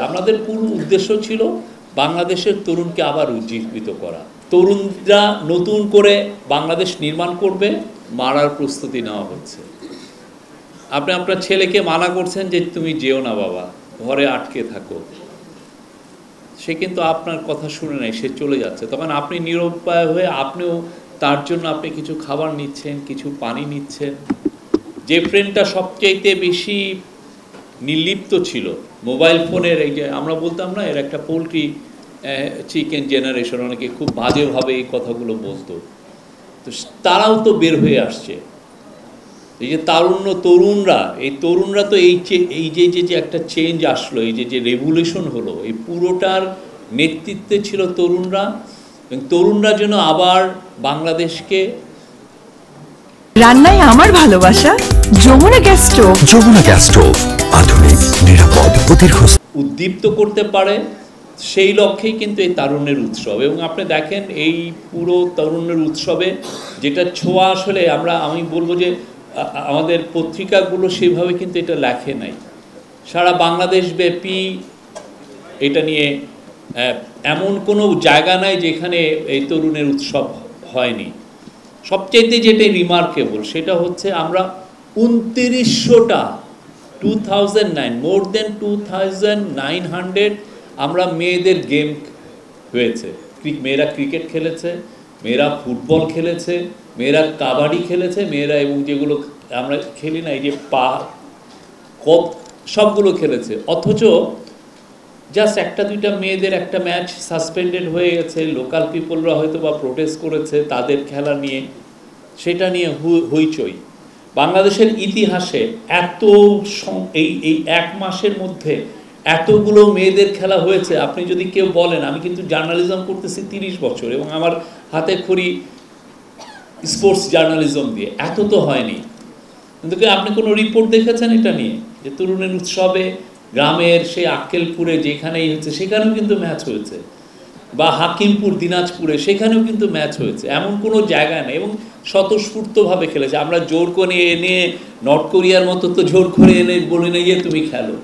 আমাদের পুরো উদ্দেশ্য ছিল বাংলাদেশের তরুণকে আবার উজ্জীবিত করা। তরুণরা নতুন করে বাংলাদেশ নির্মাণ করবে, মারার প্রস্তুতি নেওয়া হচ্ছে। আপনি আপনার ছেলেকে মানা করছেন যে তুমি যেও না বাবা, ঘরে আটকে থাকো, সে কিন্তু আপনার কথা শুনে নাই, সে চলে যাচ্ছে। তখন আপনি নিরুপায় হয়ে আপনিও তার জন্য আপনি কিছু খাবার নিচ্ছেন, কিছু পানি নিচ্ছেন। যে ফ্রেন্ডটা সবচাইতে বেশি নির্লিপ্ত ছিল মোবাইল ফোনের, এই যে আমরা বলতাম না এর একটা পোলট্রি চিকেন জেনারেশন, অনেকে খুব বাজেভাবে এই কথাগুলো বলতো, তো তারাও তো বের হয়ে আসছে। এই যে তরুণরা, এই তরুণরা তো এই যে একটা চেঞ্জ আসলো, এই যে রেভলিউশন হলো, এই পুরোটার নেতৃত্বে ছিল তরুণরা। এবং তরুণরা যেন আবার বাংলাদেশকে রান্নায় আমার ভালোবাসা Jamuna gas stove. Jamuna gas stove, আধুনিক, নিরাপদ ও দীর্ঘস্থায়ী, উদ্দীপ্ত করতে পারে, সেই লক্ষ্যেই কিন্তু এই তারুণ্যের উৎসব। এবং আপনি দেখেন এই পুরো তারুণ্যের উৎসবে যেটা ছোঁয়া আসলে আমি বলবো যে আমাদের পত্রিকাগুলো সেভাবে কিন্তু এটা লেখে নাই। সারা বাংলাদেশ ব্যাপী এটা নিয়ে এমন কোনো জায়গা নাই যেখানে এই তরুণের উৎসব হয়নি। সবচাইতে যেটা রিমার্কেবল সেটা হচ্ছে আমরা 2900টা 2009 মোর দেন 2900 আমরা মেয়েদের গেম হয়েছে। মেয়েরা ক্রিকেট খেলেছে, মেয়েরা ফুটবল খেলেছে, মেয়েরা কাবাডি খেলেছে, মেয়েরা এবং যেগুলো আমরা খেলি না এই যে সবগুলো খেলেছে। অথচ জাস্ট একটা দুইটা মেয়েদের একটা ম্যাচ সাসপেন্ডেড হয়ে গেছে, লোকাল পিপলরা হয়তো বা প্রোটেস্ট করেছে তাদের খেলা নিয়ে, সেটা নিয়ে হইচই। বাংলাদেশের ইতিহাসে এই এক মাসের মধ্যে এতগুলো মেয়েদের খেলা হয়েছে, আপনি যদি কেউ বলেন, আমি কিন্তু জার্নালিজম করতেছি 30 বছর এবং আমার হাতে খড়ি স্পোর্টস জার্নালিজম দিয়ে, এত তো হয়নি। কিন্তু আপনি কোনো রিপোর্ট দেখেছেন এটা নিয়ে যে তরুণের উৎসবে গ্রামের সেই আক্কেলপুরে যেখানেই হচ্ছে সেখানেও কিন্তু ম্যাচ হয়েছে, বা হাকিমপুর দিনাজপুরে সেখানেও কিন্তু ম্যাচ হয়েছে, এমন কোনো জায়গা নেই। এবং স্বতঃস্ফূর্তভাবে খেলেছে। আমরা জোর করে এনে নর্থ কোরিয়ার মতো তো জোর করে এনে বলে নিয়ে গিয়ে তুমি খেলো,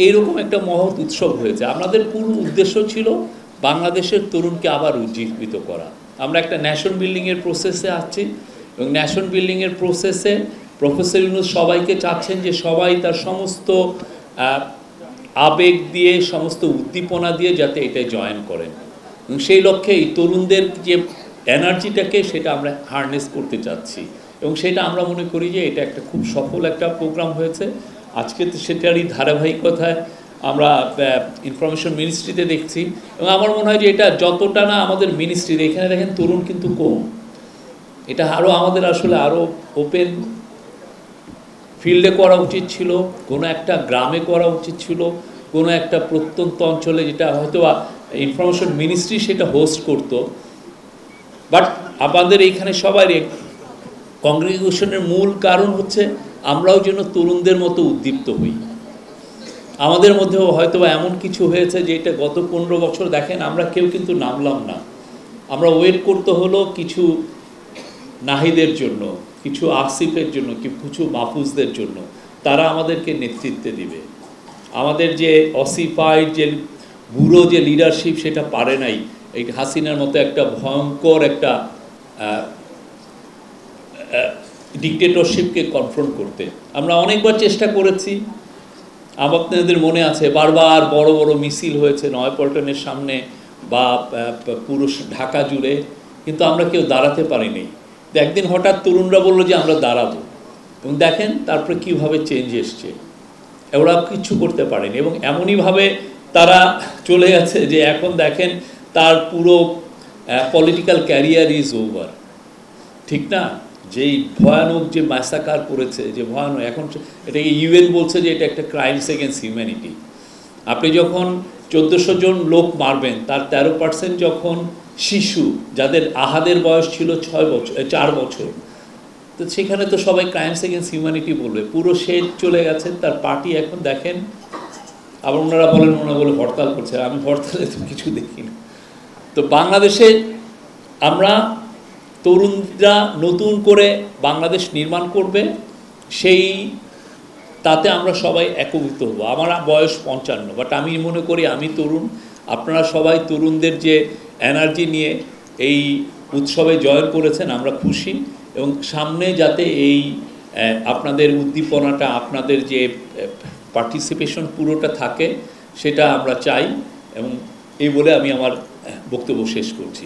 এইরকম একটা মহৎ উৎসব হয়েছে। আমাদের পুরো উদ্দেশ্য ছিল বাংলাদেশের তরুণকে আবার উজ্জীবিত করা। আমরা একটা ন্যাশন বিল্ডিংয়ের প্রসেসে আসছি এবং ন্যাশন বিল্ডিংয়ের প্রসেসে প্রফেসর ইউনূস সবাইকে চাচ্ছেন যে সবাই তার সমস্ত আবেগ দিয়ে, সমস্ত উদ্দীপনা দিয়ে যাতে এটা জয়েন করেন। এবং সেই লক্ষ্যে এই তরুণদের যে এনার্জিটাকে সেটা আমরা হারনেস করতে চাচ্ছি এবং সেটা আমরা মনে করি যে এটা একটা খুব সফল একটা প্রোগ্রাম হয়েছে। আজকে তো সেটারই ধারাবাহিকতায় আমরা ইনফরমেশন মিনিস্ট্রিতে দেখছি এবং আমার মনে হয় যে এটা যতটা না আমাদের মিনিস্ট্রিতে, এখানে দেখেন তরুণ কিন্তু কম, এটা আরও আমাদের আসলে আরও ওপেন ফিল্ডে করা উচিত ছিল, কোনো একটা গ্রামে করা উচিত ছিল, কোনো একটা প্রত্যন্ত অঞ্চলে, যেটা হয়তো ইনফরমেশন মিনিস্ট্রি সেটা হোস্ট করত। বাট আমাদের এইখানে সবাই কংগ্রিগেশনের মূল কারণ হচ্ছে আমরাও যেন তরুণদের মতো উদ্দীপ্ত হই। আমাদের মধ্যেও হয়তো এমন কিছু হয়েছে যে এটা গত 15 বছর দেখেন আমরা কেউ কিন্তু নামলাম না। আমরা ওয়েট করতে হলো কিছু নাহিদের জন্য, কিছু আসিফের জন্য, কিছু মাহফুজদের জন্য, তারা আমাদেরকে নেতৃত্বে দিবে। আমাদের যে অসিফাইড যে বুড়ো যে লিডারশিপ সেটা পারে নাই এই হাসিনার মতো একটা ভয়ঙ্কর একটা ডিক্টেটরশিপকে কনফ্রন্ট করতে। আমরা অনেকবার চেষ্টা করেছি, আপনাদের মনে আছে বারবার বড় বড় মিছিল হয়েছে নয়াপল্টনের সামনে বা পুরো ঢাকা জুড়ে, কিন্তু আমরা কেউ দাঁড়াতে পারিনি। একদিন হঠাৎ তরুণরা বললো যে আমরা দাঁড়াবো এবং দেখেন তারপরে কীভাবে চেঞ্জ এসছে। ওরা কিচ্ছু করতে পারেনি এবং এমনইভাবে তারা চলে গেছে যে এখন দেখেন তার পুরো পলিটিক্যাল ক্যারিয়ার ইজ ওভার, ঠিক না? যেই ভয়ানক যে ম্যাসাকার করেছে, যে ভয়ানক, এখন এটাকে ইউএন বলছে যে এটা একটা ক্রাইমস এগেন্স্ট হিউম্যানিটি। আপনি যখন 1400 জন লোক মারবেন, তার 13% যখন শিশু, যাদের আহাদের বয়স ছিল 4 বছর, তো সেখানে তো সবাই ক্রাইমস এগেন্স্ট হিউম্যানিটি বলবে। পুরো সে চলে গেছেন, তার পার্টি এখন দেখেন, আবার ওনারা বলে হরতাল করছে। আমি হরতালে তো কিছু দেখি না। তো বাংলাদেশে আমরা তরুণরা নতুন করে বাংলাদেশ নির্মাণ করবে, সেই তাতে আমরা সবাই একভূত হব। আমার বয়স 55, বাট আমি মনে করি আমি তরুণ, আপনারা সবাই তরুণদের যে এনার্জি নিয়ে এই উৎসবে জয়েন করেছেন, আমরা খুশি। এবং সামনে যাতে এই আপনাদের উদ্দীপনাটা, আপনাদের যে পার্টিসিপেশন পুরোটা থাকে, সেটা আমরা চাই। এবং এই বলে আমি আমার বক্তব্য শেষ করছি।